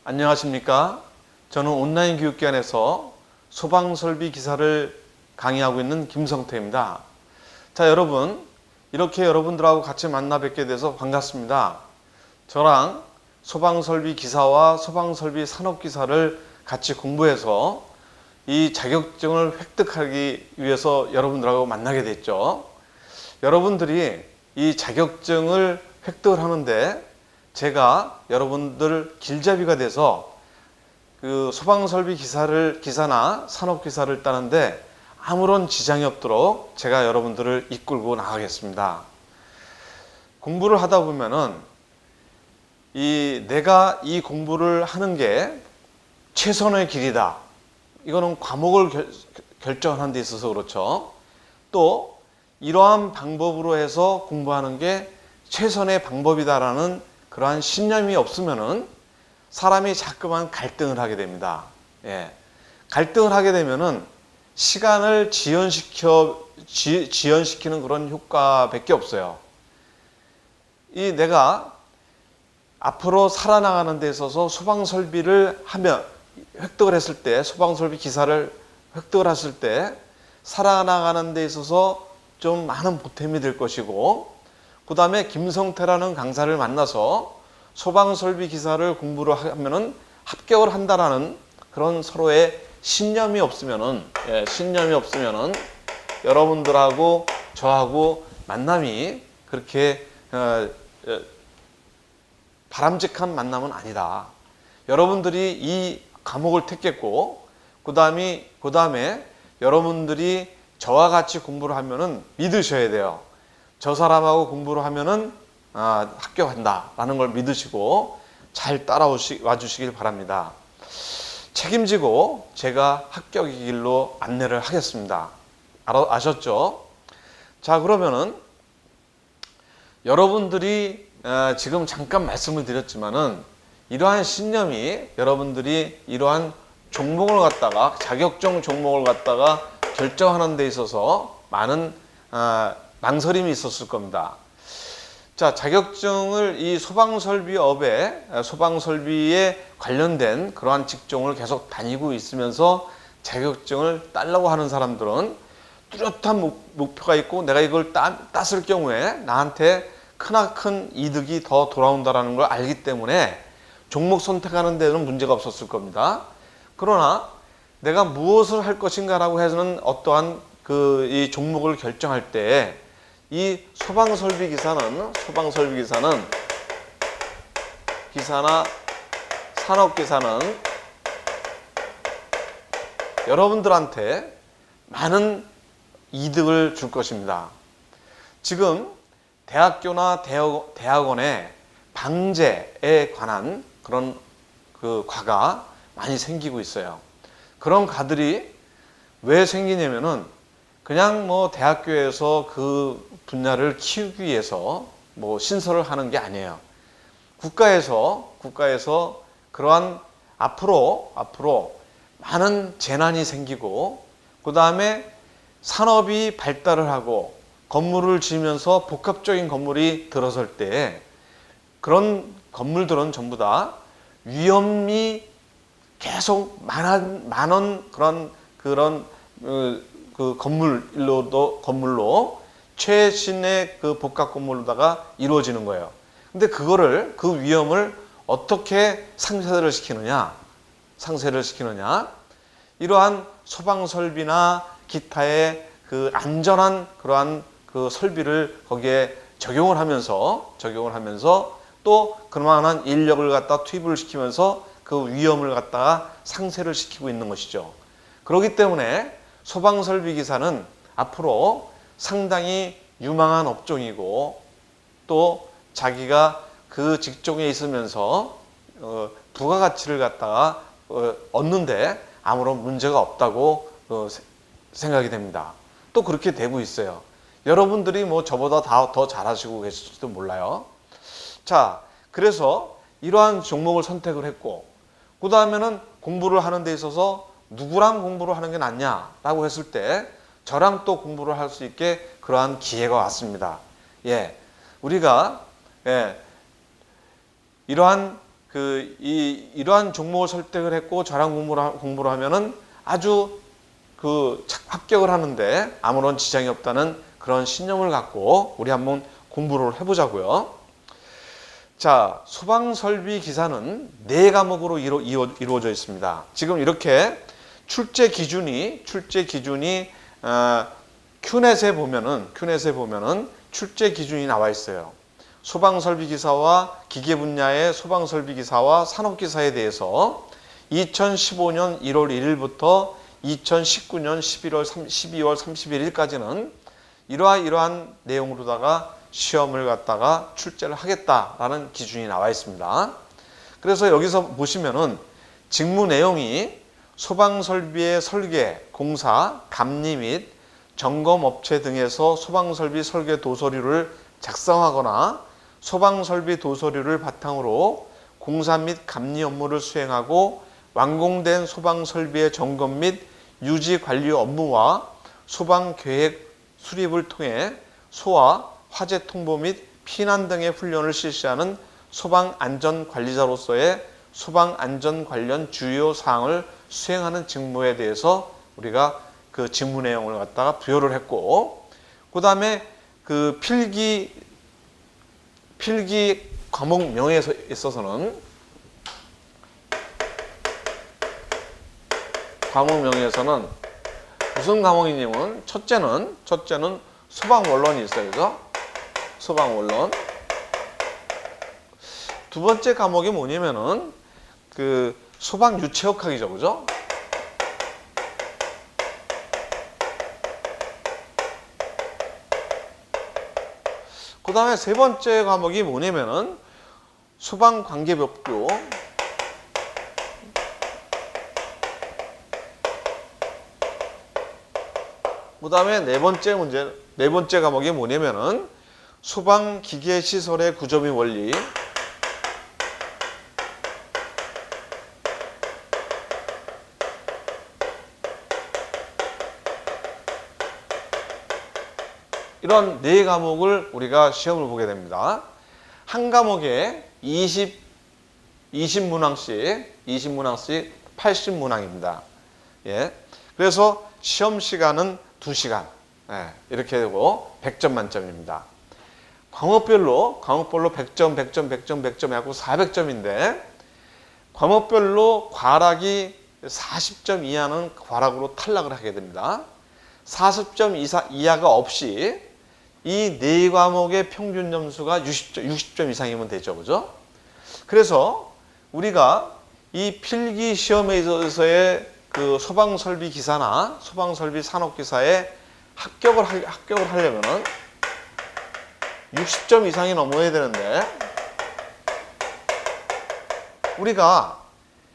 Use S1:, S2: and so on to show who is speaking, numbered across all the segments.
S1: 안녕하십니까? 저는 온라인 교육기관에서 소방설비 기사를 강의하고 있는 김성태입니다. 자, 여러분, 이렇게 여러분들하고 같이 만나 뵙게 돼서 반갑습니다. 저랑 소방설비 기사와 소방설비 산업기사를 같이 공부해서 이 자격증을 획득하기 위해서 여러분들하고 만나게 됐죠. 여러분들이 이 자격증을 획득을 하는데 제가 여러분들 길잡이가 돼서 그 소방설비 기사나 산업기사를 따는데 아무런 지장이 없도록 제가 여러분들을 이끌고 나가겠습니다. 공부를 하다 보면은 내가 이 공부를 하는 게 최선의 길이다. 이거는 과목을 결정하는 데 있어서 그렇죠. 또 이러한 방법으로 해서 공부하는 게 최선의 방법이다라는 그러한 신념이 없으면은 사람이 자꾸만 갈등을 하게 됩니다. 갈등을 하게 되면은 시간을 지연시키는 그런 효과밖에 없어요. 내가 앞으로 살아나가는 데 있어서 소방설비를 획득을 했을 때, 소방설비 기사를 획득을 했을 때 살아나가는 데 있어서 좀 많은 보탬이 될 것이고, 그 다음에 김성태라는 강사를 만나서 소방설비 기사를 공부를 하면은 합격을 한다라는 그런 서로의 신념이 없으면은 여러분들하고 저하고 만남이 그렇게 바람직한 만남은 아니다. 여러분들이 이 과목을 택했고, 그 다음에 여러분들이 저와 같이 공부를 하면은 믿으셔야 돼요. 저 사람하고 공부를 하면은 합격한다라는 걸 믿으시고 잘 따라와 주시길 바랍니다. 책임지고 제가 합격의 길로 안내를 하겠습니다. 아셨죠? 자, 그러면은 여러분들이 지금 잠깐 말씀을 드렸지만은 이러한 신념이 여러분들이 이러한 종목을 갖다가 자격증 종목을 갖다가 결정하는 데 있어서 많은 망설임이 있었을 겁니다. 자, 자격증을 이 소방설비에 관련된 그러한 직종을 계속 다니고 있으면서 자격증을 따려고 하는 사람들은 뚜렷한 목표가 있고 내가 이걸 땄을 경우에 나한테 크나큰 이득이 더 돌아온다는 걸 알기 때문에 종목 선택하는 데는 문제가 없었을 겁니다. 그러나 내가 무엇을 할 것인가라고 해서는 어떠한 이 종목을 결정할 때 이 소방설비 기사나 산업기사는 여러분들한테 많은 이득을 줄 것입니다. 지금 대학교나 대학원에 방재에 관한 그런 과가 많이 생기고 있어요. 그런 과들이 왜 생기냐면은 그냥 대학교에서 그 분야를 키우기 위해서 신설을 하는 게 아니에요. 국가에서 그러한 앞으로 많은 재난이 생기고, 그 다음에 산업이 발달을 하고 건물을 지으면서 복합적인 건물이 들어설 때 그런 건물들은 전부 다 위험이 계속 많은 그런 건물로 최신의 그 복합 건물로다가 이루어지는 거예요. 근데 그 위험을 어떻게 상쇄를 시키느냐? 이러한 소방설비나 기타의 그 안전한 그러한 그 설비를 거기에 적용을 하면서 또 그만한 인력을 갖다 투입을 시키면서 그 위험을 갖다가 상쇄를 시키고 있는 것이죠. 그렇기 때문에 소방설비 기사는 앞으로 상당히 유망한 업종이고, 또 자기가 그 직종에 있으면서 부가가치를 갖다가 얻는데 아무런 문제가 없다고 생각이 됩니다. 또 그렇게 되고 있어요. 여러분들이 저보다 더 잘하시고 계실지도 몰라요. 자, 그래서 이러한 종목을 선택을 했고, 그 다음에는 공부를 하는 데 있어서 누구랑 공부를 하는 게 낫냐라고 했을 때 저랑 또 공부를 할 수 있게 그러한 기회가 왔습니다. 우리가 이러한 이러한 종목을 설득을 했고 저랑 공부를 하면은 아주 합격을 하는데 아무런 지장이 없다는 그런 신념을 갖고 우리 한번 공부를 해보자고요. 자, 소방설비 기사는 4과목으로 이루어져 있습니다. 지금 이렇게 출제 기준이 큐넷에 보면은 출제 기준이 나와 있어요. 소방설비기사와 기계 분야의 소방설비기사와 산업기사에 대해서 2015년 1월 1일부터 2019년 12월 31일까지는 이러한 내용으로다가 시험을 갖다가 출제를 하겠다라는 기준이 나와 있습니다. 그래서 여기서 보시면은 직무 내용이 소방설비의 설계, 공사, 감리 및 점검업체 등에서 소방설비 설계 도서류를 작성하거나 소방설비 도서류를 바탕으로 공사 및 감리 업무를 수행하고 완공된 소방설비의 점검 및 유지 관리 업무와 소방계획 수립을 통해 소와 화재 통보 및 피난 등의 훈련을 실시하는 소방안전관리자로서의 소방안전 관련 주요 사항을 수행하는 직무에 대해서 우리가 그 직무 내용을 갖다가 부여를 했고, 그 다음에 그 필기 과목명에 있어서는 무슨 과목이냐면 첫째는 소방원론이 있어요. 그죠? 소방원론. 두 번째 과목이 뭐냐면은 그 소방유체역학이죠. 그죠? 그 다음에 세 번째 과목이 뭐냐면은 소방관계법규. 그 다음에 네 번째 과목이 뭐냐면은 소방기계시설의 구조 및 원리. 이런 4과목을 우리가 시험을 보게 됩니다. 한 과목에 20문항씩 80문항입니다. 예. 그래서 시험 시간은 2시간. 예. 이렇게 되고 100점 만점입니다. 과목별로 100점 해갖고 400점인데 과목별로 과락이 40점 이하는 과락으로 탈락을 하게 됩니다. 40점 이하가 없이 이 4과목의 평균 점수가 60점 이상이면 되죠. 그죠? 그래서 우리가 이 필기 시험에 있어서의 그 소방설비 기사나 소방설비 산업기사에 합격을 하려면은 60점 이상이 넘어야 되는데 우리가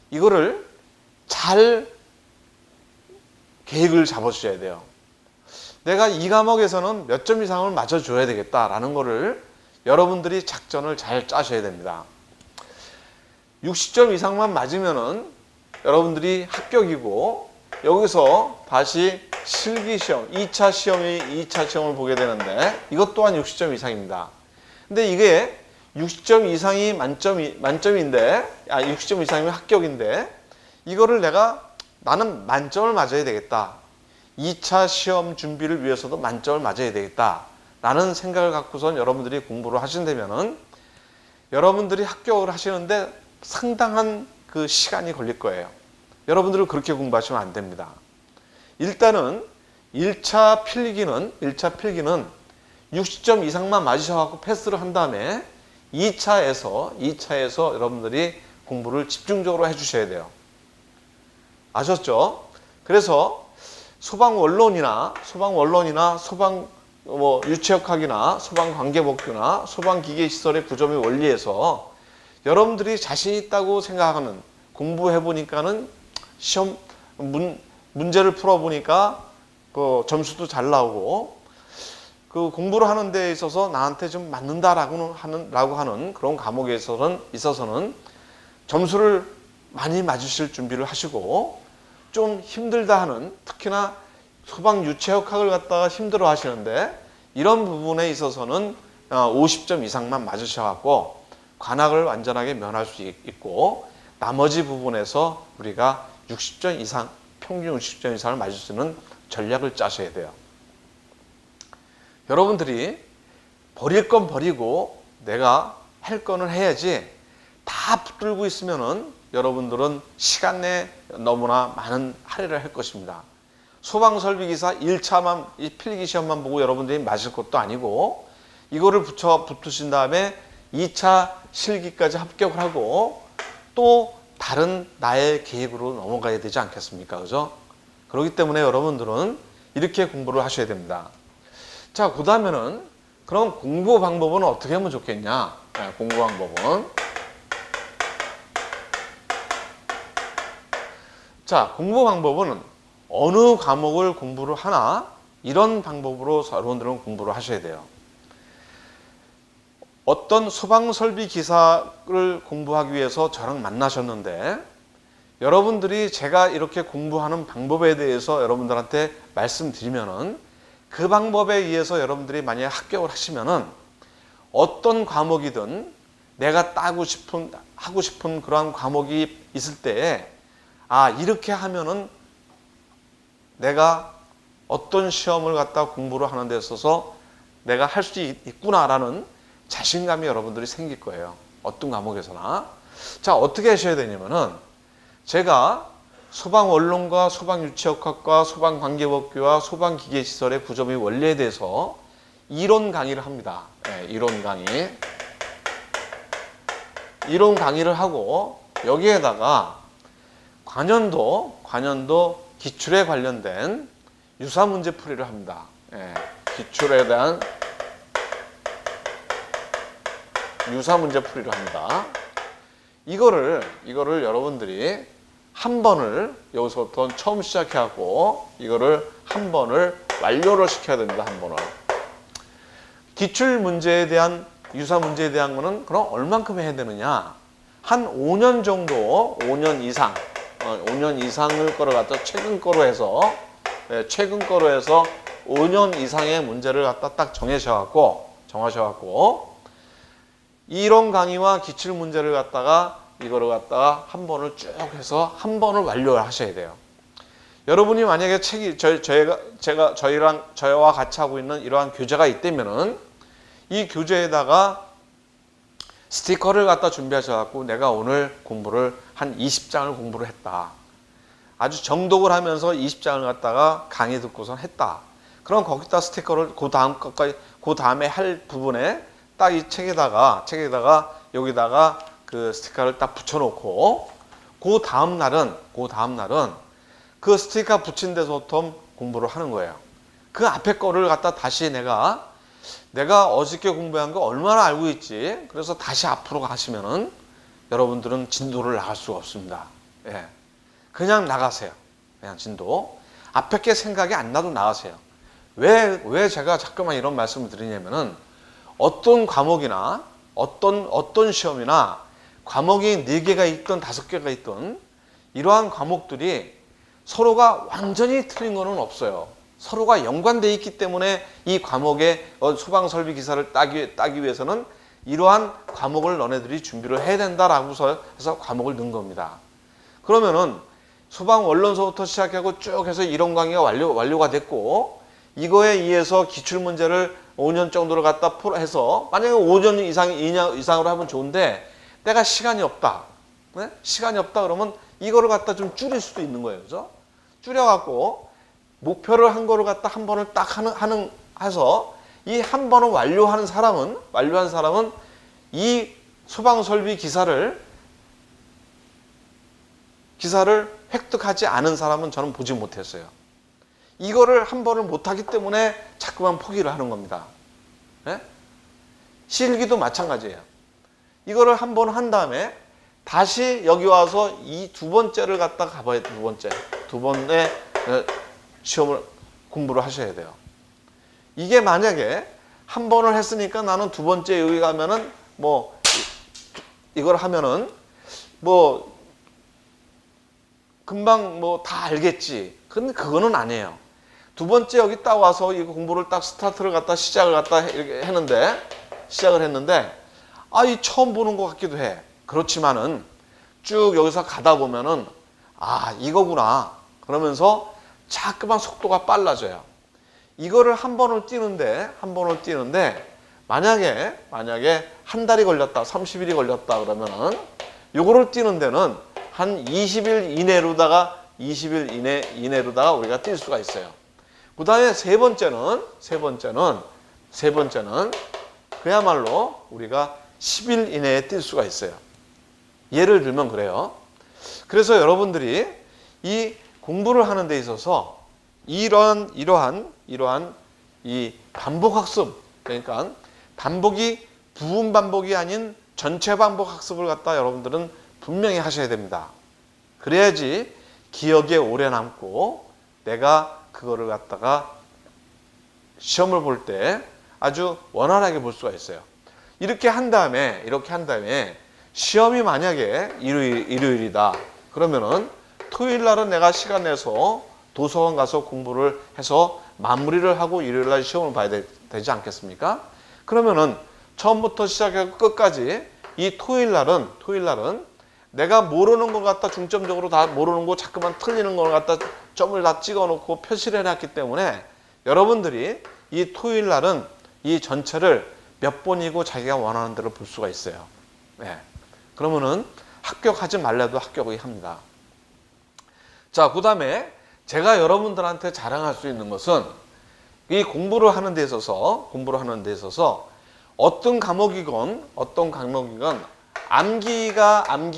S1: 이거를 잘 계획을 잡아주셔야 돼요. 내가 이 과목에서는 몇 점 이상을 맞춰줘야 되겠다라는 거를 여러분들이 작전을 잘 짜셔야 됩니다. 60점 이상만 맞으면은 여러분들이 합격이고 여기서 다시 실기시험, 2차 시험을 보게 되는데 이것 또한 60점 이상입니다. 근데 이게 60점 이상이 만점인데 60점 이상이면 합격인데 이거를 나는 만점을 맞아야 되겠다. 2차 시험 준비를 위해서도 만점을 맞아야 되겠다. 라는 생각을 갖고선 여러분들이 공부를 하신다면은 여러분들이 합격을 하시는데 상당한 그 시간이 걸릴 거예요. 여러분들은 그렇게 공부하시면 안 됩니다. 일단은 1차 필기는 60점 이상만 맞으셔갖고 패스를 한 다음에 2차에서 여러분들이 공부를 집중적으로 해주셔야 돼요. 아셨죠? 그래서 소방원론이나 소방 유체역학이나 소방관계법규나 소방기계시설의 구조 및 원리에서 여러분들이 자신 있다고 생각하는 공부해보니까는 시험 문제를 풀어보니까 그 점수도 잘 나오고 그 공부를 하는 데 있어서 나한테 좀 맞는다라고 하는 그런 과목에 있어서는 점수를 많이 맞으실 준비를 하시고 좀 힘들다 하는 특히나 소방 유체역학을 갖다가 힘들어 하시는데 이런 부분에 있어서는 50점 이상만 맞으셔갖고 관악을 완전하게 면할 수 있고 나머지 부분에서 우리가 60점 이상, 평균 60점 이상을 맞을 수 있는 전략을 짜셔야 돼요. 여러분들이 버릴 건 버리고 내가 할 거는 해야지 다 붙들고 있으면은 여러분들은 시간 내에 너무나 많은 할애를 할 것입니다. 소방설비기사 1차만 이 필기시험만 보고 여러분들이 맞을 것도 아니고 이거를 붙으신 다음에 2차 실기까지 합격을 하고 또 다른 나의 계획으로 넘어가야 되지 않겠습니까? 그죠? 그렇기 때문에 여러분들은 이렇게 공부를 하셔야 됩니다. 자, 그 다음에는 그럼 공부 방법은 어떻게 하면 좋겠냐? 네, 공부 방법은. 자, 공부 방법은 어느 과목을 공부를 하나 이런 방법으로 여러분들은 공부를 하셔야 돼요. 어떤 소방설비 기사를 공부하기 위해서 저랑 만나셨는데 여러분들이 제가 이렇게 공부하는 방법에 대해서 여러분들한테 말씀드리면은 그 방법에 의해서 여러분들이 만약에 합격을 하시면은 어떤 과목이든 내가 하고 싶은 그러한 과목이 있을 때에 아, 이렇게 하면은 내가 어떤 시험을 갖다 공부를 하는 데 있어서 내가 할 수 있구나라는 자신감이 여러분들이 생길 거예요. 어떤 과목에서나. 자, 어떻게 하셔야 되냐면은 제가 소방원론과 소방유치역학과 소방관계법규와 소방기계시설의 구조 및 원리에 대해서 이론 강의를 합니다. 네, 이론 강의. 이론 강의를 하고 여기에다가 관연도 기출에 관련된 유사문제풀이를 합니다. 네, 기출에 대한 유사문제풀이를 합니다. 이거를 여러분들이 한 번을 여기서부터 처음 시작해갖고 이거를 한 번을 완료를 시켜야 됩니다. 한 번을. 기출 문제에 대한 유사 문제에 대한 거는 그럼 얼만큼 해야 되느냐? 한 5년 정도, 5년 이상을 거를 갖다 최근 거로 해서 5년 이상의 문제를 갖다 딱 정하셔갖고 이론 강의와 기출 문제를 갖다가 이거를 갖다가 한 번을 쭉 해서 한 번을 완료를 하셔야 돼요. 여러분이 만약에 저희와 같이 하고 있는 이러한 교재가 있다면은 이 교재에다가 스티커를 갖다 준비하셔갖고 내가 오늘 공부를 한 20장을 공부를 했다. 아주 정독을 하면서 20장을 갖다가 강의 듣고선 했다. 그럼 거기다 스티커를 그 다음에 할 부분에 딱 이 책에다가 여기다가 그 스티커를 딱 붙여놓고 그 다음 날은 그 스티커 붙인 데서부터 공부를 하는 거예요. 그 앞에 거를 갖다 다시 내가 어저께 공부한 거 얼마나 알고 있지? 그래서 다시 앞으로 가시면은 여러분들은 진도를 나갈 수가 없습니다. 예. 그냥 나가세요. 그냥 진도. 앞에 게 생각이 안 나도 나가세요. 왜 제가 자꾸만 이런 말씀을 드리냐면은 어떤 과목이나 어떤 시험이나 과목이 4개가 있든 5개가 있든 이러한 과목들이 서로가 완전히 틀린 거는 없어요. 서로가 연관되어 있기 때문에 이 과목의 소방설비 기사를 따기 위해서는 이러한 과목을 너네들이 준비를 해야 된다라고 해서 과목을 넣은 겁니다. 그러면은 소방원론서부터 시작하고 쭉 해서 이론 강의가 완료가 됐고 이거에 의해서 기출문제를 5년 정도를 갖다 해서 만약에 5년 이상으로 하면 좋은데 내가 시간이 없다. 네? 시간이 없다 그러면 이거를 갖다 좀 줄일 수도 있는 거예요. 그죠? 줄여갖고 목표를 한 거를 갖다 한 번을 딱 해서 이 한 번을 완료한 사람은 이 소방설비 기사를 획득하지 않은 사람은 저는 보지 못했어요. 이거를 한 번을 못하기 때문에 자꾸만 포기를 하는 겁니다. 네? 실기도 마찬가지예요. 이거를 한 번 한 다음에 다시 여기 와서 이 두 번째를 갖다 가봐야 돼요. 두 번의 시험을 공부를 하셔야 돼요. 이게 만약에 한 번을 했으니까 나는 두 번째 여기 가면은 뭐 이걸 하면은 뭐 금방 뭐 다 알겠지. 근데 그거는 아니에요. 두 번째 여기 딱 와서 이거 공부를 딱 스타트를 갖다 시작을 이렇게 시작을 했는데 이 처음 보는 것 같기도 해. 그렇지만은 쭉 여기서 가다 보면은 이거구나. 그러면서 자꾸만 속도가 빨라져요. 이거를 한 번을 뛰는데 만약에 한 달이 걸렸다, 30일이 걸렸다 그러면은 요거를 뛰는 데는 한 20일 이내로다가 우리가 뛸 수가 있어요. 그 다음에 세 번째는 그야말로 우리가 10일 이내에 뛸 수가 있어요. 예를 들면 그래요. 그래서 여러분들이 이 공부를 하는 데 있어서 이러한 이 반복 학습, 그러니까 부분 반복이 아닌 전체 반복 학습을 갖다 여러분들은 분명히 하셔야 됩니다. 그래야지 기억에 오래 남고 내가 그거를 갖다가 시험을 볼 때 아주 원활하게 볼 수가 있어요. 이렇게 한 다음에 시험이 만약에 일요일이다. 그러면은 토요일 날은 내가 시간 내서 도서관 가서 공부를 해서 마무리를 하고 일요일 날 시험을 봐야 되지 않겠습니까? 그러면은 처음부터 시작해서 끝까지 이 토요일 날은 내가 모르는 것 갖다 중점적으로 다 모르는 거 자꾸만 틀리는 걸 갖다 점을 다 찍어 놓고 표시를 해놨기 때문에 여러분들이 이 토요일 날은 이 전체를 몇 번이고 자기가 원하는 대로 볼 수가 있어요. 네. 그러면은 합격하지 말래도 합격을 합니다. 자, 그 다음에 제가 여러분들한테 자랑할 수 있는 것은 이 공부를 하는 데 있어서 어떤 과목이건 암기가 안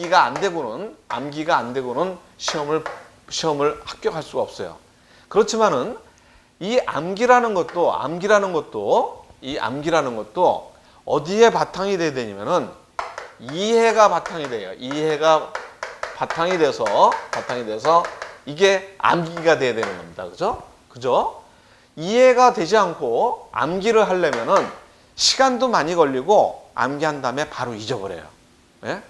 S1: 되고는 시험을 합격할 수가 없어요. 그렇지만은 이 암기라는 것도 어디에 바탕이 돼야 되냐면은 이해가 바탕이 돼요. 이해가 바탕이 돼서 이게 암기가 돼야 되는 겁니다. 그죠? 이해가 되지 않고 암기를 하려면은 시간도 많이 걸리고 암기한 다음에 바로 잊어버려요. 예?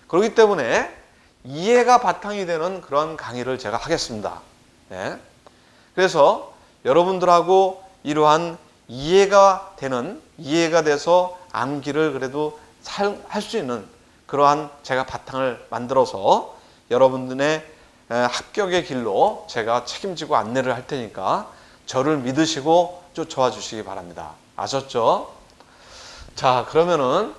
S1: 그렇기 때문에 이해가 바탕이 되는 그런 강의를 제가 하겠습니다. 예? 그래서 여러분들하고 이러한 이해가 돼서 암기를 그래도 할 수 있는 그러한 제가 바탕을 만들어서 여러분들의 합격의 길로 제가 책임지고 안내를 할 테니까 저를 믿으시고 쫓아와 주시기 바랍니다. 아셨죠? 자, 그러면은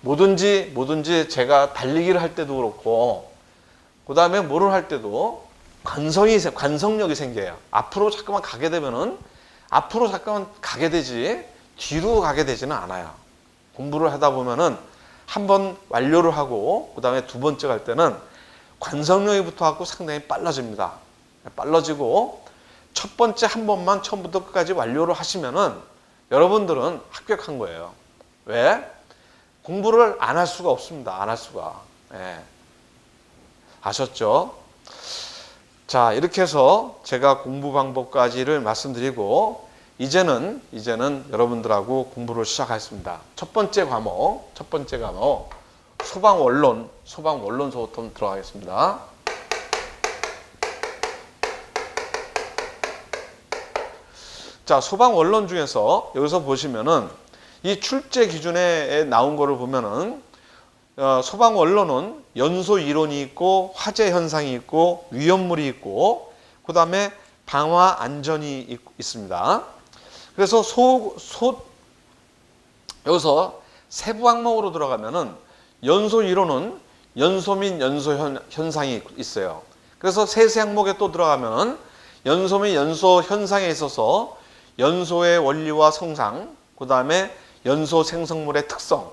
S1: 뭐든지 제가 달리기를 할 때도 그렇고 그 다음에 뭐를 할 때도 관성력이 생겨요. 앞으로 잠깐만 가게 되지 뒤로 가게 되지는 않아요. 공부를 하다 보면은 한번 완료를 하고 그 다음에 두 번째 갈 때는 관성력이 붙어갖고 상당히 빨라집니다. 빨라지고 첫 번째 한 번만 처음부터 끝까지 완료를 하시면은 여러분들은 합격한 거예요. 왜? 공부를 안 할 수가 없습니다. 안 할 수가. 예. 아셨죠? 자, 이렇게 해서 제가 공부 방법까지를 말씀드리고 이제는 여러분들하고 공부를 시작하겠습니다. 첫 번째 과목 소방원론서부터 들어가겠습니다. 자, 소방원론 중에서 여기서 보시면은 이 출제 기준에 나온 거를 보면은 소방원론은 연소 이론이 있고 화재 현상이 있고 위험물이 있고 그 다음에 방화 안전이 있습니다. 그래서 여기서 세부 항목으로 들어가면은 연소 이론은 연소 및 연소 현상이 있어요. 그래서 세세 항목에 또 들어가면은 연소 및 연소 현상에 있어서 연소의 원리와 성상, 그 다음에 연소 생성물의 특성,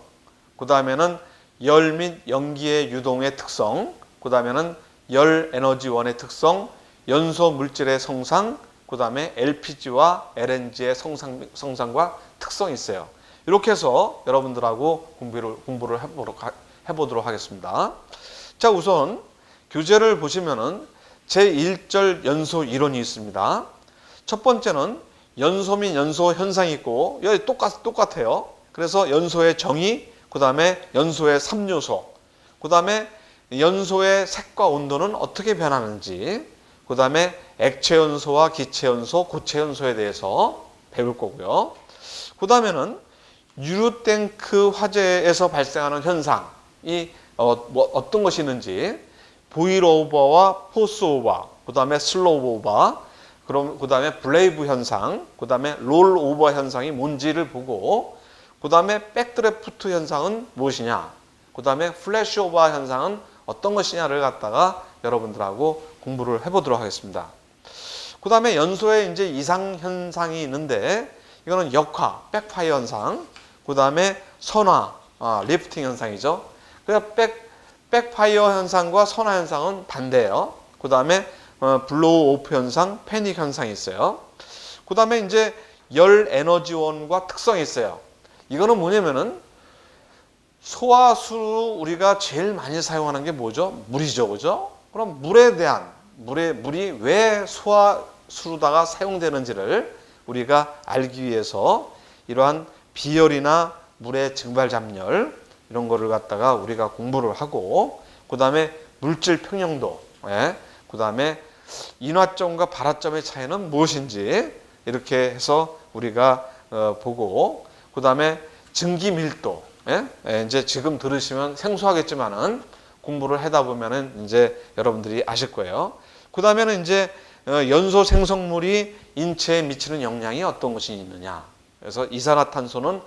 S1: 그 다음에는 열 및 연기의 유동의 특성, 그 다음에는 열 에너지원의 특성, 연소 물질의 성상, 그 다음에 LPG와 LNG의 성상과 특성이 있어요. 이렇게 해서 여러분들하고 공부를 해보도록 하겠습니다. 자, 우선 교재를 보시면은 제1절 연소 이론이 있습니다. 첫 번째는 연소 및 연소 현상이 있고 여기 똑같아요. 그래서 연소의 정의, 그 다음에 연소의 3요소, 그 다음에 연소의 색과 온도는 어떻게 변하는지, 그 다음에 액체 연소와 기체 연소, 고체 연소에 대해서 배울 거고요. 그 다음에는 뉴르탱크 화재에서 발생하는 현상이 어떤 것이 있는지, 보일 오버와 포스 오버, 그 다음에 슬로우 오버, 그 다음에 블레이브 현상, 그 다음에 롤 오버 현상이 뭔지를 보고, 그 다음에 백드래프트 현상은 무엇이냐, 그 다음에 플래시 오버 현상은 어떤 것이냐를 갖다가 여러분들하고 공부를 해보도록 하겠습니다. 그 다음에 연소에 이제 이상 현상이 있는데, 이거는 역화, 백파이어 현상, 그 다음에 선화, 리프팅 현상이죠. 그래서 백파이어 현상과 선화 현상은 반대예요. 그 다음에 블로우 오프 현상, 패닉 현상이 있어요. 그 다음에 이제 열 에너지원과 특성이 있어요. 이거는 뭐냐면은 소화수로 우리가 제일 많이 사용하는 게 뭐죠? 물이죠, 그죠? 그럼 물에 대한 물이 왜 소화수로다가 사용되는지를 우리가 알기 위해서 이러한 비열이나 물의 증발 잠열 이런 거를 갖다가 우리가 공부를 하고, 그 다음에 물질 평형도, 그 다음에 인화점과 발화점의 차이는 무엇인지 이렇게 해서 우리가 보고, 그 다음에 증기 밀도, 이제 지금 들으시면 생소하겠지만은 공부를 하다 보면은 이제 여러분들이 아실 거예요. 그 다음에는 이제 연소 생성물이 인체에 미치는 영향이 어떤 것이 있느냐. 그래서 이산화탄소는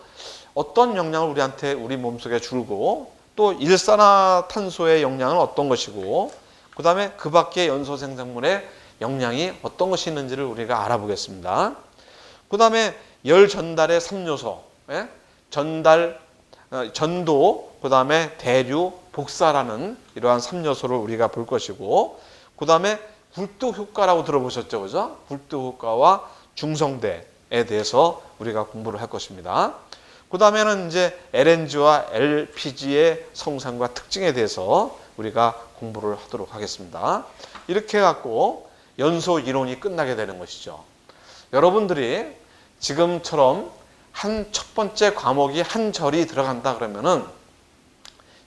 S1: 어떤 영향을 우리 몸속에 주고, 또 일산화탄소의 영향은 어떤 것이고, 그 다음에 그 밖의 연소 생성물의 영향이 어떤 것이 있는지를 우리가 알아보겠습니다. 그 다음에 열 전달의 3요소, 전도, 그 다음에 대류, 복사라는 이러한 3요소를 우리가 볼 것이고, 그 다음에 굴뚝 효과라고 들어보셨죠, 그죠? 굴뚝 효과와 중성대에 대해서 우리가 공부를 할 것입니다. 그 다음에는 이제 LNG와 LPG의 성상과 특징에 대해서 우리가 공부를 하도록 하겠습니다. 이렇게 해갖고 연소 이론이 끝나게 되는 것이죠. 여러분들이 지금처럼 한 첫 번째 과목이 한 절이 들어간다 그러면은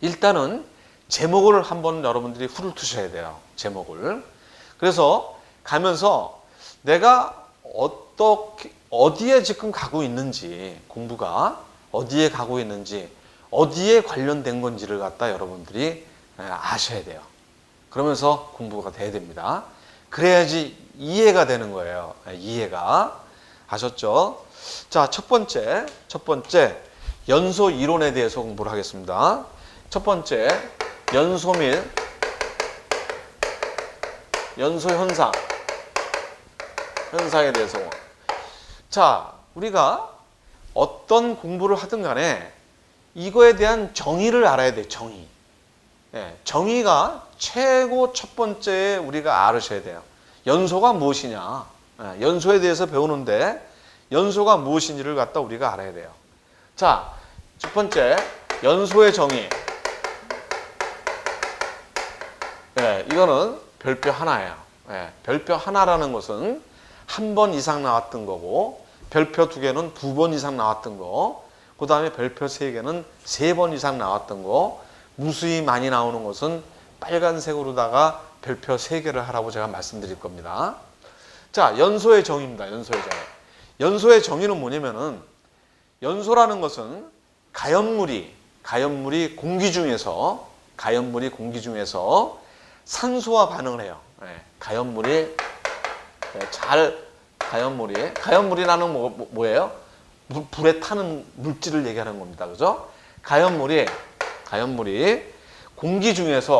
S1: 일단은 제목을 한번 여러분들이 후를 트셔야 돼요. 제목을. 그래서 가면서 내가 어디에 지금 가고 있는지, 공부가 어디에 가고 있는지, 어디에 관련된 건지를 갖다 여러분들이 아셔야 돼요. 그러면서 공부가 돼야 됩니다. 그래야지 이해가 되는 거예요. 이해가. 아셨죠? 자, 첫 번째 연소 이론에 대해서 공부를 하겠습니다. 첫 번째, 연소 및 연소 현상에 대해서. 자, 우리가 어떤 공부를 하든 간에 이거에 대한 정의를 알아야 돼요. 정의. 정의가 최고 첫 번째 우리가 알으셔야 돼요. 연소가 무엇이냐. 연소에 대해서 배우는데 연소가 무엇인지를 갖다 우리가 알아야 돼요. 자, 첫 번째, 연소의 정의. 이거는 별표 하나예요. 별표 하나라는 것은 한 번 이상 나왔던 거고, 별표 두 개는 2번 이상 나왔던 거, 그 다음에 별표 3개는 3번 이상 나왔던 거, 무수히 많이 나오는 것은 빨간색으로다가 별표 3개를 하라고 제가 말씀드릴 겁니다. 자, 연소의 정의입니다. 연소의 정의. 연소의 정의는 뭐냐면은, 연소라는 것은 가연물이 공기 중에서 산소와 반응을 해요. 가연물이라는 뭐예요? 불에 타는 물질을 얘기하는 겁니다. 그죠? 가연물이 공기 중에서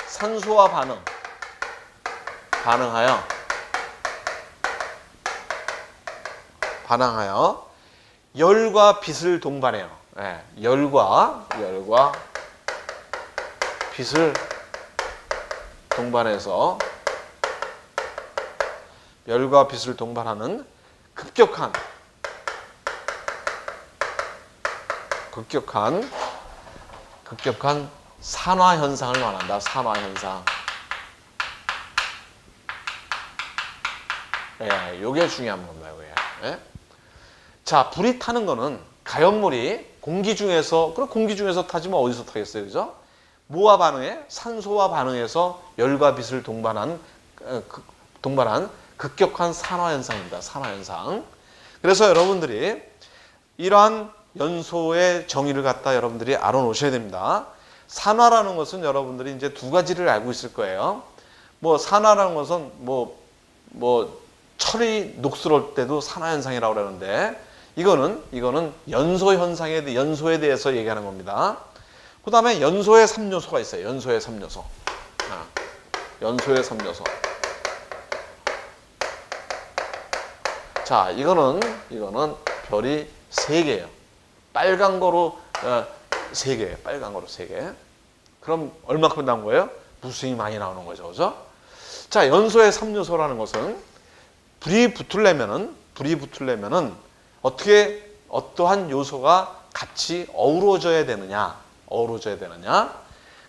S1: 산소와 반응하여 열과 빛을 동반해요. 열과 빛을 동반해서 열과 빛을 동반하는 급격한 산화 현상을 말한다. 산화 현상. 요게 중요한 겁니다. 요게. 자, 불이 타는 거는 가연물이 공기 중에서 타지면 어디서 타겠어요, 그죠? 뭐와 반응해? 산소와 반응해서 열과 빛을 동반한 급격한 산화 현상입니다. 산화 현상. 그래서 여러분들이 이러한 연소의 정의를 갖다 여러분들이 알아놓으셔야 됩니다. 산화라는 것은 여러분들이 이제 두 가지를 알고 있을 거예요. 뭐 산화라는 것은 뭐 철이 녹슬을 때도 산화 현상이라고 그러는데 이거는 연소에 대해서 얘기하는 겁니다. 그 다음에 연소의 3요소가 있어요. 연소의 3요소. 연소의 3요소. 자, 이거는 별이 3개예요. 빨간 거로 3개예요. 빨간 거로 3개. 그럼 얼마큼 나온 거예요? 무수히 많이 나오는 거죠. 그죠? 자, 연소의 3요소라는 것은 불이 붙으려면은 어떠한 요소가 같이 어우러져야 되느냐.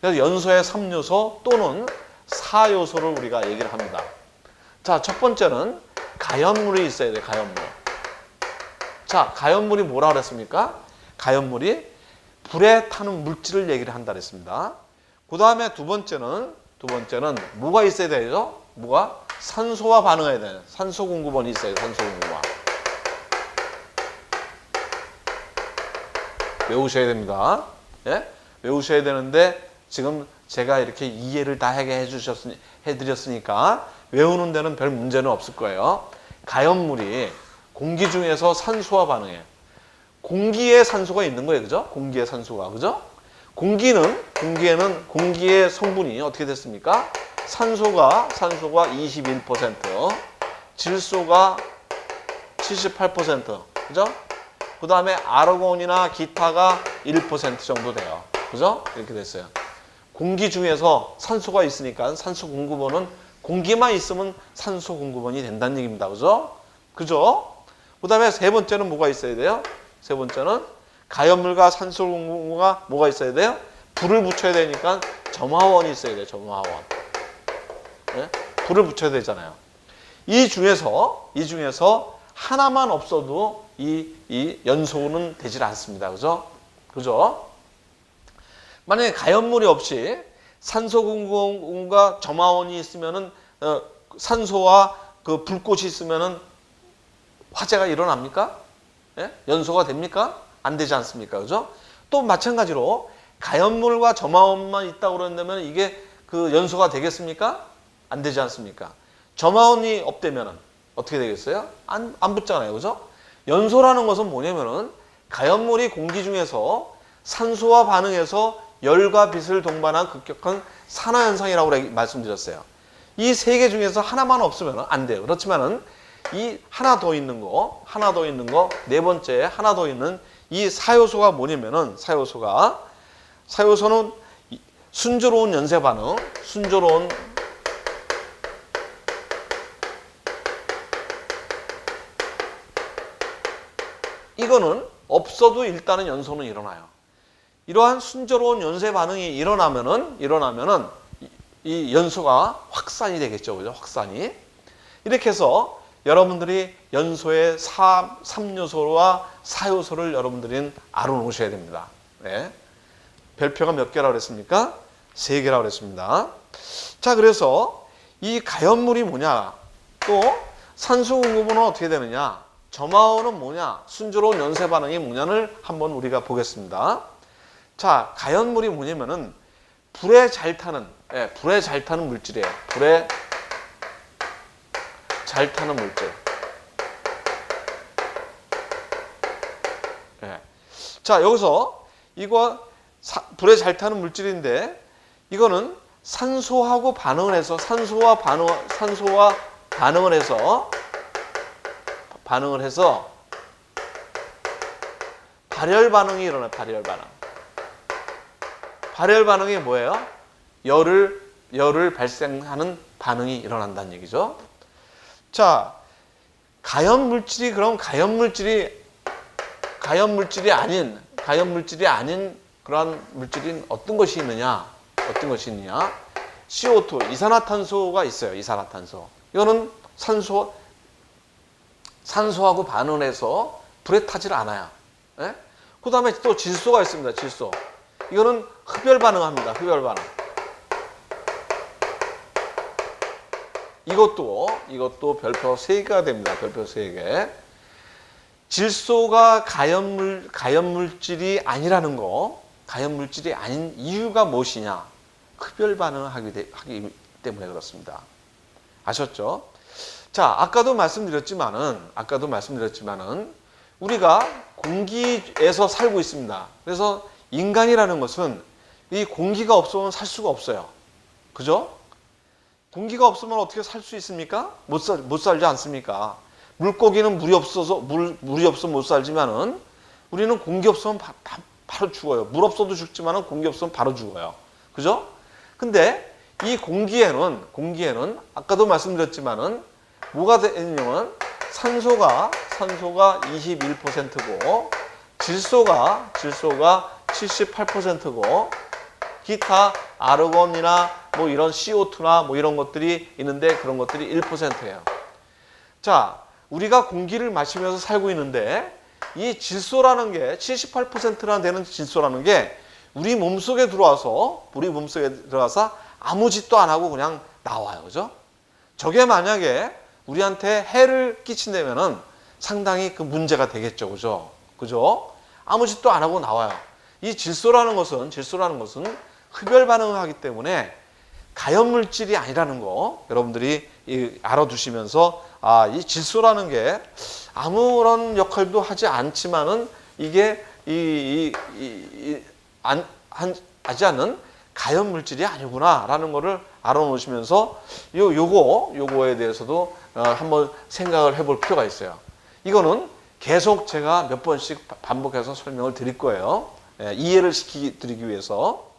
S1: 그래서 연소의 3요소 또는 4요소를 우리가 얘기를 합니다. 자, 첫 번째는 가연물이 있어야 돼요. 가연물. 자, 가연물이 뭐라 그랬습니까? 가연물이 불에 타는 물질을 얘기를 한다 그랬습니다. 그 다음에 두 번째는 뭐가 있어야 되죠? 뭐가? 산소와 반응해야 돼요. 산소 공급원이 있어요. 산소 공급원. 외우셔야 됩니다. 예? 외우셔야 되는데 지금 제가 이렇게 이해를 다 하게 해드렸으니까 외우는 데는 별 문제는 없을 거예요. 가연물이 공기 중에서 산소와 반응해요. 공기에 산소가 있는 거예요. 그죠? 공기에 산소가. 그죠? 공기에는 공기의 성분이 어떻게 됐습니까? 산소가 21%, 질소가 78%. 그죠? 그 다음에 아르곤이나 기타가 1% 정도 돼요. 그죠? 이렇게 됐어요. 공기 중에서 산소가 있으니까 산소 공급원은 공기만 있으면 산소 공급원이 된다는 얘기입니다. 그죠? 그 다음에 세 번째는 뭐가 있어야 돼요? 세 번째는 가연물과 산소 공급원가 뭐가 있어야 돼요? 불을 붙여야 되니까 점화원이 있어야 돼요. 점화원. 네? 불을 붙여야 되잖아요. 이 중에서 하나만 없어도 이 연소는 되질 않습니다. 그죠? 만약에 가연물이 없이 산소 공급원과 점화원이 있으면은 산소와 그 불꽃이 있으면은 화재가 일어납니까? 예? 연소가 됩니까? 안 되지 않습니까? 그죠? 또 마찬가지로 가연물과 점화원만 있다고 그런다면 이게 그 연소가 되겠습니까? 안 되지 않습니까? 점화원이 없다면은 어떻게 되겠어요? 안 붙잖아요. 그죠? 연소라는 것은 뭐냐면은 가연물이 공기 중에서 산소와 반응해서 열과 빛을 동반한 급격한 산화 현상이라고 말씀드렸어요. 이 세 개 중에서 하나만 없으면 안 돼요. 그렇지만은 이 하나 더 있는 거, 네 번째 하나 더 있는 이 사요소가 뭐냐면은 사요소는 순조로운 연쇄 반응, 이거는 없어도 일단은 연소는 일어나요. 이러한 순조로운 연쇄 반응이 일어나면은 이 연소가 확산이 되겠죠. 그죠? 확산이. 이렇게 해서 여러분들이 연소의 3요소와 4요소를 여러분들은 알아놓으셔야 됩니다. 네. 별표가 몇 개라고 그랬습니까? 3개라고 그랬습니다. 자, 그래서 이 가연물이 뭐냐? 또 산소 공급은 어떻게 되느냐? 점화원은 뭐냐? 순조로운 연쇄 반응이 뭐냐를 한번 우리가 보겠습니다. 자, 가연물이 뭐냐면은 불에 잘 타는 물질이에요. 불에 잘 타는 물질. 네. 자, 여기서 불에 잘 타는 물질인데 이거는 산소와 반응을 해서 발열 반응이 일어나요. 발열 반응이 뭐예요? 열을 발생하는 반응이 일어난다는 얘기죠. 자, 가연물질이 아닌 그러한 물질인 어떤 것이 있느냐? CO2, 이산화탄소가 있어요. 이산화탄소. 이거는 산소하고 반응을 해서 불에 타질 않아요. 예? 그 다음에 또 질소가 있습니다. 질소. 이거는 흡열 반응합니다. 흡열 반응. 이것도 별표 3개가 됩니다. 별표 3개. 질소가 가염물질이 아니라는 거, 가염물질이 아닌 이유가 무엇이냐? 흡열 반응을 하기 때문에 그렇습니다. 아셨죠? 자, 아까도 말씀드렸지만은 우리가 공기에서 살고 있습니다. 그래서 인간이라는 것은 이 공기가 없으면 살 수가 없어요. 그죠? 공기가 없으면 어떻게 살 수 있습니까? 못 살지 않습니까? 물고기는 물이 없으면 못 살지만은 우리는 공기 없으면 바로 죽어요. 물 없어도 죽지만은 공기 없으면 바로 죽어요. 그죠? 근데 이 공기에는 아까도 말씀드렸지만은 뭐가 되냐면 산소가 21%고 질소가 78%고 기타 아르곤이나 뭐 이런 CO2나 뭐 이런 것들이 있는데 그런 것들이 1%예요. 자, 우리가 공기를 마시면서 살고 있는데 이 질소라는 게 78%나 되는 질소라는 게 우리 몸속에 들어와서 아무 짓도 안 하고 그냥 나와요. 그죠? 저게 만약에 우리한테 해를 끼친다면은 상당히 그 문제가 되겠죠. 그죠? 아무 짓도 안 하고 나와요. 이 질소라는 것은 흡열 반응을 하기 때문에 가염물질이 아니라는 거 여러분들이 알아두시면서 이 질소라는 게 아무런 역할도 하지 않지만은 이게 하지 않는 가염물질이 아니구나라는 거를 알아놓으시면서 요거에 대해서도 한번 생각을 해볼 필요가 있어요. 이거는 계속 제가 몇 번씩 반복해서 설명을 드릴 거예요. 이해를 시키기 위해서.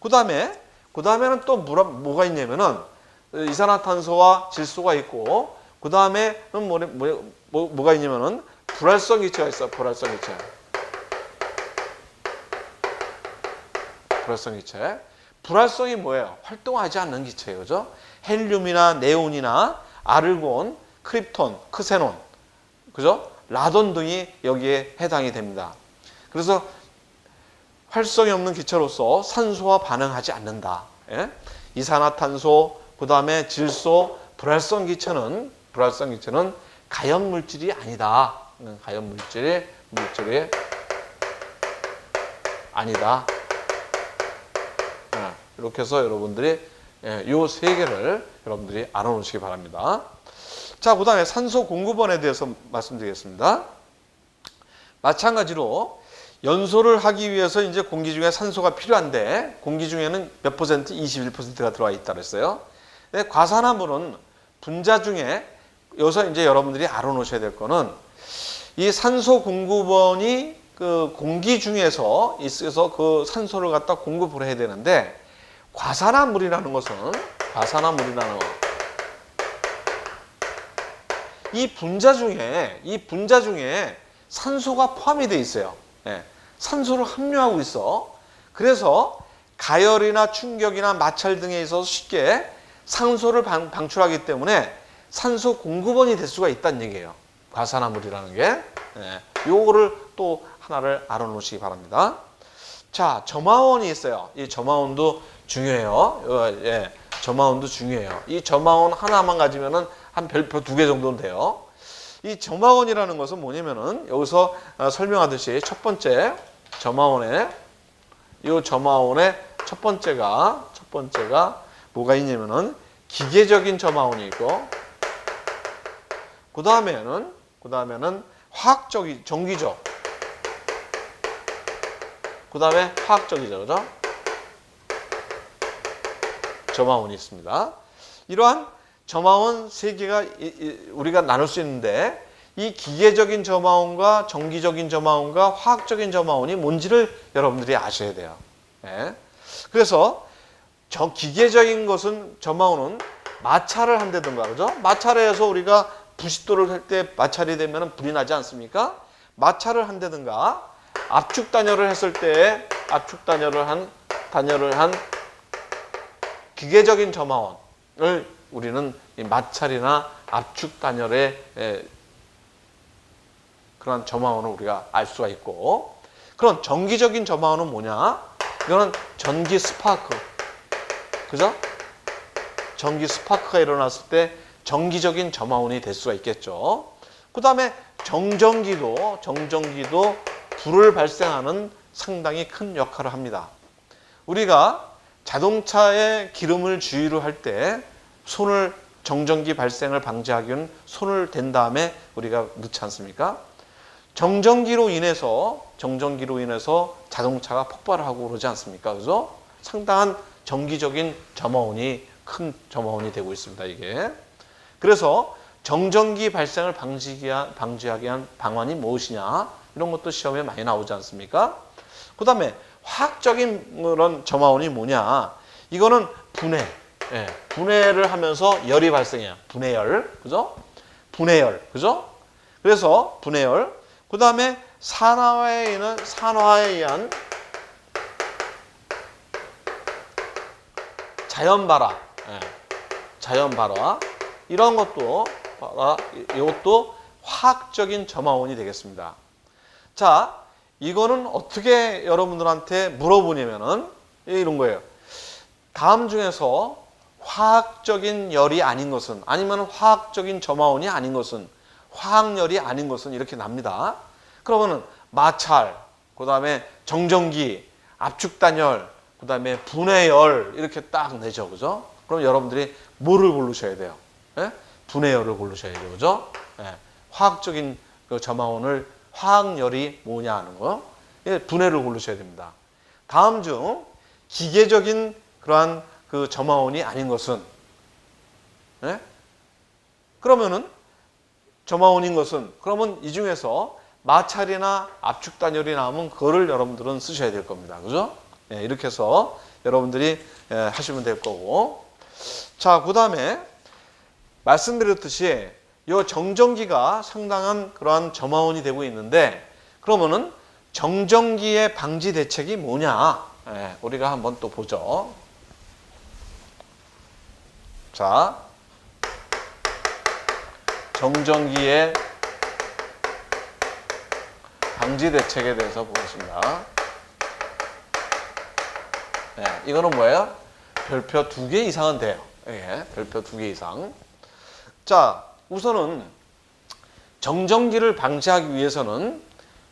S1: 그 다음에는 또 뭐가 있냐면은 이산화탄소와 질소가 있고 그 다음에는 뭐가 있냐면은 불활성 기체가 있어요. 불활성 기체. 불활성이 뭐예요? 활동하지 않는 기체예요. 그죠? 헬륨이나 네온이나 아르곤, 크립톤, 크세논, 그죠? 라돈 등이 여기에 해당이 됩니다. 그래서 활성이 없는 기체로서 산소와 반응하지 않는다. 예? 이산화탄소, 그 다음에 질소, 불활성 기체는 가염물질이 아니다. 가염물질이 아니다. 이렇게 해서 여러분들이 요 3개를 여러분들이 알아놓으시기 바랍니다. 자, 그 다음에 산소 공급원에 대해서 말씀드리겠습니다. 마찬가지로 연소를 하기 위해서 이제 공기 중에 산소가 필요한데 공기 중에는 몇 퍼센트? 21%가 들어와 있다고 했어요. 과산화물은 분자 중에 여기서 이제 여러분들이 알아놓으셔야 될 거는 이 산소 공급원이 그 공기 중에서 있어서 그 산소를 갖다 공급을 해야 되는데 과산화물이라는 것은 이 분자 중에 산소가 포함이 되어 있어요. 산소를 함유하고 있어. 그래서 가열이나 충격이나 마찰 등에 있어서 쉽게 산소를 방출하기 때문에 산소 공급원이 될 수가 있다는 얘기예요. 과산화물이라는 게. 요거를 또 하나를 알아놓으시기 바랍니다. 자, 점화원이 있어요. 이 점화원도 중요해요. 점화원도 중요해요. 이 점화원 하나만 가지면은 한 별표 2개 정도는 돼요. 이 점화원이라는 것은 뭐냐면은 여기서 설명하듯이 첫 번째 점화원의 첫 번째가 뭐가 있냐면은 기계적인 점화원이 있고 그 다음에는 정기적 그 다음에 화학적이죠. 그죠? 점화원이 있습니다. 이러한 점화원 3개가 우리가 나눌 수 있는데 이 기계적인 점화원과 정기적인 점화원과 화학적인 점화원이 뭔지를 여러분들이 아셔야 돼요. 그래서 기계적인 것은 점화원은 마찰을 한다든가 그죠? 마찰을 해서 우리가 90도를 할 때 마찰이 되면 불이 나지 않습니까? 마찰을 한다든가 압축 단열을 했을 때 압축 단열을 한 기계적인 점화원을 우리는 이 마찰이나 압축 단열의 그런 점화원을 우리가 알 수가 있고 그런 정기적인 점화원은 뭐냐? 이거는 전기 스파크. 그죠? 전기 스파크가 일어났을 때 정기적인 점화원이 될 수가 있겠죠. 그 다음에 정전기도 불을 발생하는 상당히 큰 역할을 합니다. 우리가 자동차에 기름을 주유를 할 때 손을 정전기 발생을 방지하기 위한 손을 댄 다음에 우리가 넣지 않습니까? 정전기로 인해서 자동차가 폭발을 하고 그러지 않습니까? 그래서 상당한 정기적인 점화원이 큰 점화원이 되고 있습니다. 이게. 그래서 정전기 발생을 방지하기 위한 방안이 무엇이냐? 이런 것도 시험에 많이 나오지 않습니까? 그 다음에 화학적인 그런 점화원이 뭐냐? 이거는 분해. 예, 분해를 하면서 열이 발생해요. 분해열. 그죠? 분해열. 그죠? 그래서 분해열. 그 다음에 산화에 의한 자연 발화. 예, 자연 발화. 이런 것도 이것도 화학적인 점화원이 되겠습니다. 자, 이거는 어떻게 여러분들한테 물어보냐면은 이런 거예요. 다음 중에서 화학적인 열이 아닌 것은, 아니면 화학적인 점화원이 아닌 것은, 화학열이 아닌 것은 이렇게 납니다. 그러면은 마찰, 그 다음에 정전기, 압축단열, 그 다음에 분해열 이렇게 딱 내죠. 그죠? 그럼 여러분들이 뭐를 고르셔야 돼요? 예? 분해열을 고르셔야 돼요. 그죠? 예. 화학적인 그 점화원을 화학열이 뭐냐 하는 거. 예, 분해를 고르셔야 됩니다. 다음 중 기계적인 그러한 그 점화원이 아닌 것은, 예? 그러면은 점화원인 것은, 그러면 이 중에서 마찰이나 압축단열이 나오면 그거를 여러분들은 쓰셔야 될 겁니다. 그죠? 예, 이렇게 해서 여러분들이 하시면 될 거고. 자, 그 다음에 말씀드렸듯이 이 정전기가 상당한 그러한 점화원이 되고 있는데, 그러면은 정전기의 방지 대책이 뭐냐? 예, 우리가 한번 또 보죠. 자, 정전기의 방지 대책에 대해서 보겠습니다. 네, 이거는 뭐예요? 별표 2개 이상은 돼요. 예, 별표 2개 이상. 자, 우선은 정전기를 방지하기 위해서는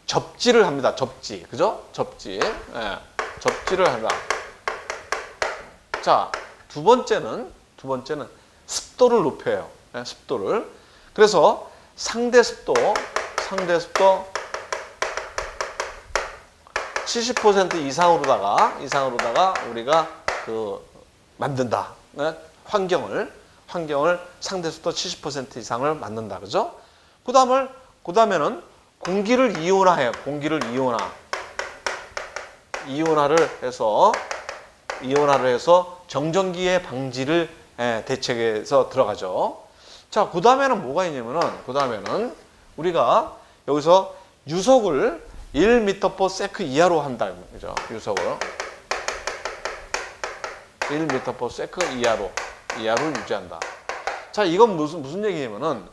S1: 접지를 합니다. 접지. 그죠? 접지. 예, 접지를 한다. 자, 두 번째는 습도를 높여요. 예, 습도를. 그래서 상대 습도 70% 이상으로다가 우리가 그 만든다. 네? 환경을 상대 습도 70% 이상을 만든다. 그죠? 그다음에는 공기를 이온화해요. 공기를 이온화를 해서 정전기의 방지를 대책에서 들어가죠. 자, 그다음에는 뭐가 있냐면은 우리가 여기서 유속을 1m/s 이하로 한다. 그죠? 유속을 1m/s 이하로 유지한다. 자, 이건 무슨 얘기냐면은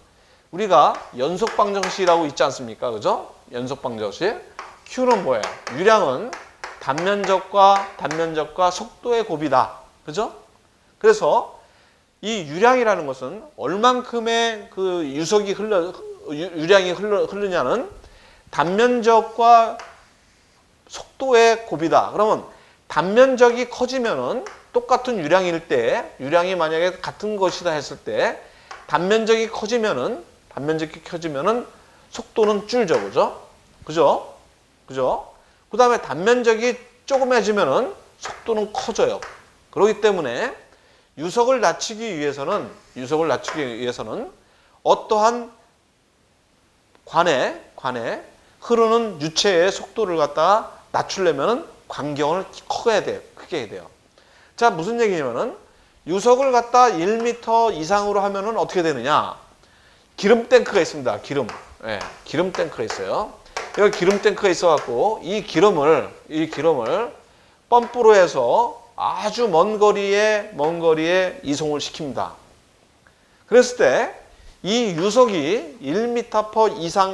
S1: 우리가 연속 방정식이라고 있지 않습니까? 그죠? 연속 방정식. Q는 뭐예요? 유량은 단면적과 속도의 곱이다. 그죠? 그래서 이 유량이라는 것은 얼만큼의 그 유량이 흐르냐는 단면적과 속도의 곱이다. 그러면 단면적이 커지면은 똑같은 유량일 때, 유량이 만약에 같은 것이다 했을 때 단면적이 커지면은 속도는 줄죠. 그죠? 그 다음에 단면적이 조그매지면은 속도는 커져요. 그렇기 때문에 유속을 낮추기 위해서는 어떠한 관에 흐르는 유체의 속도를 갖다가 낮추려면 광경을 크게 해야 돼요. 자, 무슨 얘기냐면은 유속을 갖다 1m 이상으로 하면은 어떻게 되느냐? 기름 탱크가 있습니다. 기름 탱크가 있어요. 여기 기름 탱크가 있어갖고 이 기름을 펌프로 해서 아주 먼 거리에 이송을 시킵니다. 그랬을 때 이 유속이 1m/s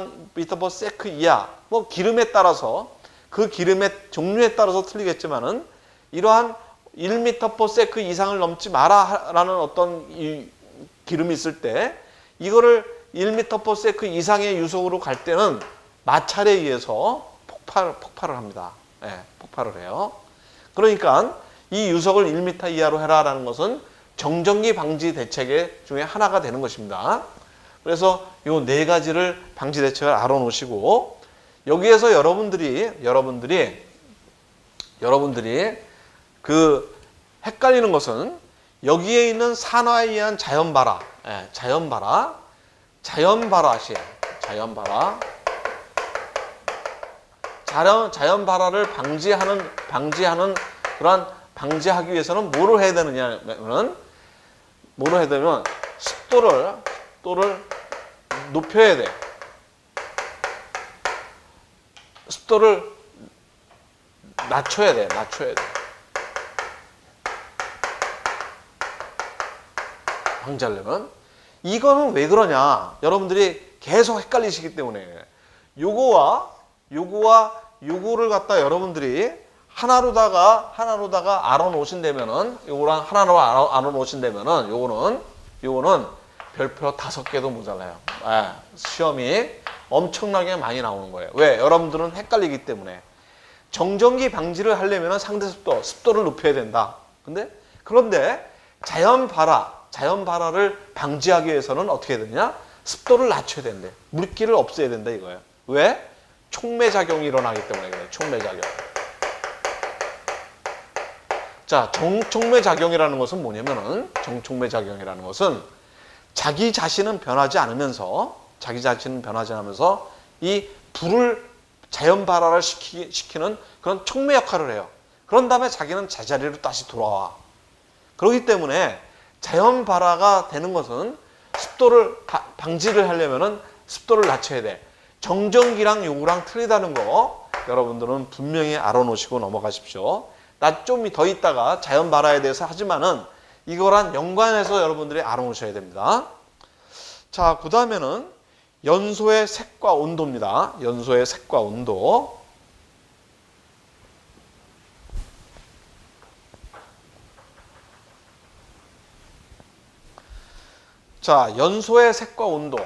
S1: 이하, 뭐 기름에 따라서 그 기름의 종류에 따라서 틀리겠지만은 이러한 1m/s 이상을 넘지 마라라는 어떤 기름이 있을 때 이거를 1m/s 이상의 유속으로 갈 때는 마찰에 의해서 폭발을 합니다. 예, 폭발을 해요. 그러니까 이 유속을 1m 이하로 해라라는 것은 정전기 방지 대책 중에 하나가 되는 것입니다. 그래서 요 네 가지를 방지 대책을 알아놓으시고 여기에서 여러분들이 그 헷갈리는 것은 여기에 있는 산화에 의한 자연발화, 자연발화를 방지하기 위해서는 뭐를 해야 되느냐면 습도를 높여야 돼. 습도를 낮춰야 돼. 방지하려면. 이거는 왜 그러냐? 여러분들이 계속 헷갈리시기 때문에 요거를 갖다 여러분들이 하나로다가 알아놓으신다면은 요거는 별표 5개도 모자라요. 시험이 엄청나게 많이 나오는 거예요. 왜? 여러분들은 헷갈리기 때문에. 정전기 방지를 하려면 상대 습도를 높여야 된다. 그런데 자연발화를 방지하기 위해서는 어떻게 해야 되냐? 습도를 낮춰야 된대. 물기를 없애야 된다 이거예요. 왜? 촉매작용이 일어나기 때문에 그래요. 촉매작용. 자, 정촉매작용이라는 것은 뭐냐면은 자기 자신은 변하지 않으면서 이 불을 자연발화를 시키는 그런 촉매 역할을 해요. 그런 다음에 자기는 제자리로 다시 돌아와. 그렇기 때문에 자연발화가 되는 것은 습도를 방지를 하려면은 습도를 낮춰야 돼. 정전기랑 요거랑 틀리다는 거 여러분들은 분명히 알아놓으시고 넘어가십시오. 나 좀 더 있다가 자연발화에 대해서 하지만은 이거랑 연관해서 여러분들이 알아놓으셔야 됩니다. 자, 그 다음에는 연소의 색과 온도입니다. 연소의 색과 온도. 자, 연소의 색과 온도.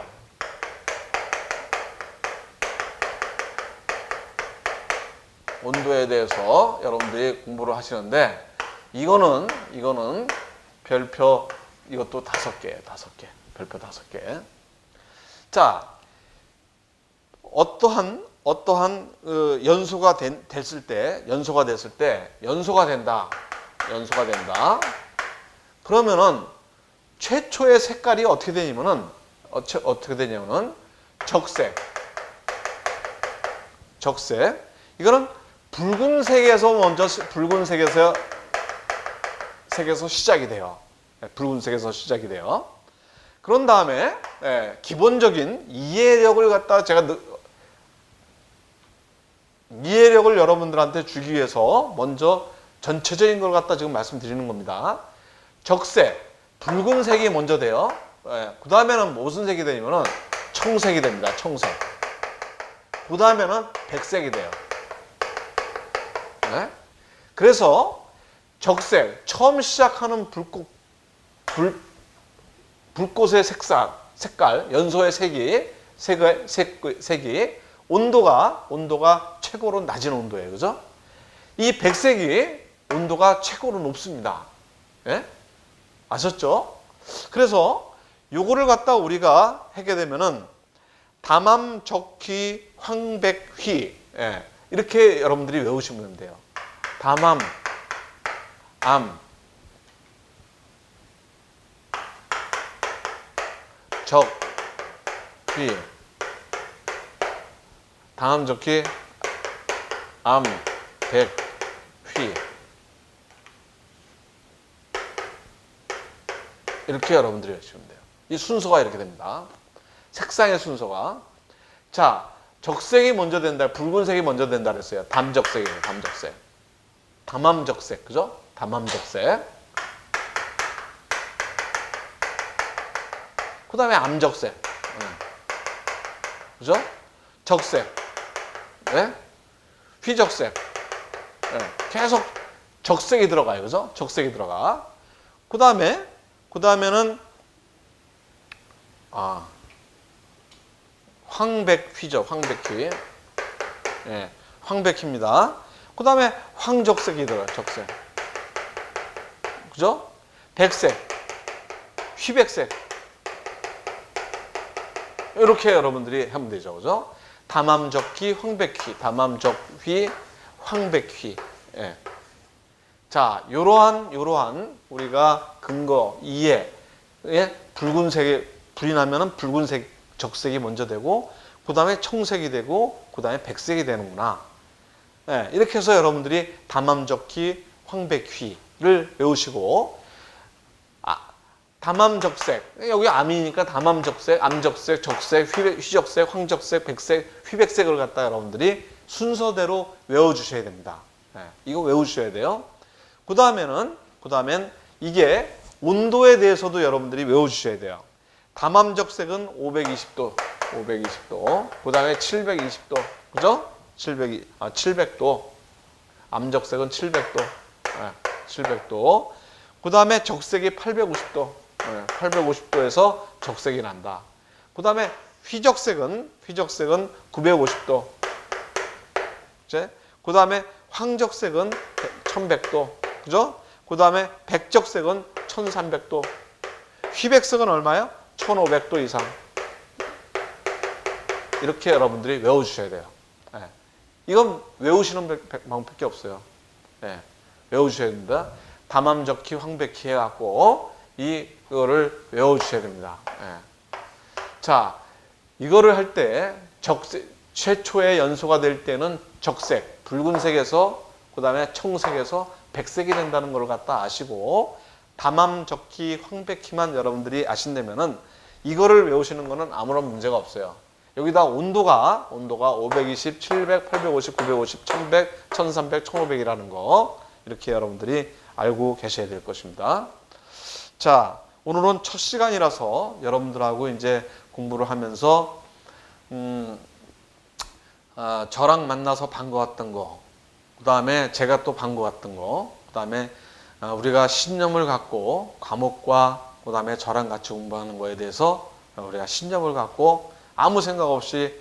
S1: 온도에 대해서 여러분들이 공부를 하시는데 이거는 별표 이것도 5개. 별표 5개. 자, 어떠한 연소가 됐을 때 연소가 된다. 그러면은 최초의 색깔이 어떻게 되냐면은 적색. 이거는 붉은색에서 시작이 돼요. 붉은색에서 시작이 돼요. 그런 다음에 기본적인 이해력을 여러분들한테 주기 위해서 먼저 전체적인 걸 갖다 지금 말씀드리는 겁니다. 적색, 붉은색이 먼저 돼요. 그 다음에는 무슨 색이 되냐면은 청색이 됩니다. 청색. 그 다음에는 백색이 돼요. 그래서 적색, 처음 시작하는 불꽃의 색깔, 연소의 색이 온도가 최고로 낮은 온도예요. 그죠? 이 백색이 온도가 최고로 높습니다. 아셨죠? 그래서 요거를 갖다 우리가 하게 되면은 담암, 적휘, 황백휘. 이렇게 여러분들이 외우시면 돼요. 담암, 적휘, 담암, 적휘, 백휘. 이렇게 여러분들이 외우시면 돼요. 이 순서가 이렇게 됩니다. 색상의 순서가. 자, 적색이 먼저 된다, 붉은색이 먼저 된다 그랬어요. 담적색이에요. 담암적색, 그죠? 담암적색. 그 다음에 암적색, 그죠? 적색, 휘적색, 계속 적색이 들어가요, 그죠? 적색이 들어가. 그 다음에는 황백휘죠. 황백휘. 예, 황백휘입니다. 그 다음에 황적색이 들어요. 적색. 그죠? 백색, 휘백색. 이렇게 여러분들이 하면 되죠. 그죠? 담암적휘, 황백휘, 담암적휘, 황백휘. 예. 자, 요러한 우리가 근거, 이해, 예? 붉은색이, 불이 나면은 붉은색, 적색이 먼저 되고, 그 다음에 청색이 되고, 그 다음에 백색이 되는구나. 예, 이렇게 해서 여러분들이 담암적휘, 황백휘를 외우시고, 담암적색, 여기 암이니까 담암적색, 암적색, 적색, 휘적색, 황적색, 백색, 휘백색을 갖다 여러분들이 순서대로 외워주셔야 됩니다. 예, 이거 외우셔야 돼요. 그 다음엔 이게 온도에 대해서도 여러분들이 외워주셔야 돼요. 담암적색은 520도, 그 다음에 720도, 그죠? 700도. 암적색은 700도, 700도. 그 다음에 적색이 850도, 850도에서 적색이 난다. 그 다음에 휘적색은 950도. 그 다음에 황적색은 1100도. 그죠? 그 다음에 백적색은 1300도. 휘백색은 얼마요? 1500도 이상. 이렇게 여러분들이 외워주셔야 돼요. 예. 이건 외우시는 방법밖에 없어요. 예. 외워주셔야 됩니다. 담암적휘, 황백휘 해갖고 이거를 외워주셔야 됩니다. 예. 자, 이거를 할 때 최초의 연소가 될 때는 적색, 붉은색에서 그 다음에 청색에서 백색이 된다는 걸 갖다 아시고 담암적휘, 황백휘만 여러분들이 아신다면은 이거를 외우시는 거는 아무런 문제가 없어요. 여기다 온도가 520, 700, 850, 950, 1100, 1300, 1500이라는 거 이렇게 여러분들이 알고 계셔야 될 것입니다. 자, 오늘은 첫 시간이라서 여러분들하고 이제 공부를 하면서 저랑 만나서 반가웠던 거, 그 다음에 제가 또 반가웠던 거, 그 다음에 우리가 신념을 갖고 과목과 그 다음에 저랑 같이 공부하는 거에 대해서 우리가 신념을 갖고 아무 생각 없이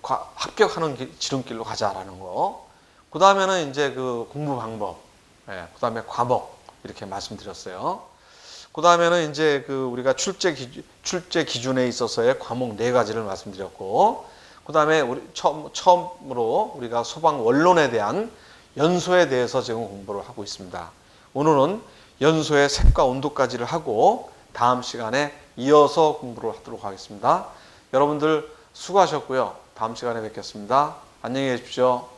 S1: 합격하는 지름길로 가자라는 거. 그 다음에는 이제 그 공부 방법, 그 다음에 과목 이렇게 말씀드렸어요. 그 다음에는 이제 그 우리가 출제 기준에 있어서의 과목 4가지를 말씀드렸고, 그 다음에 우리 처음으로 우리가 소방 원론에 대한 연소에 대해서 지금 공부를 하고 있습니다. 오늘은 연소의 색과 온도까지를 하고 다음 시간에 이어서 공부를 하도록 하겠습니다. 여러분들 수고하셨고요. 다음 시간에 뵙겠습니다. 안녕히 계십시오.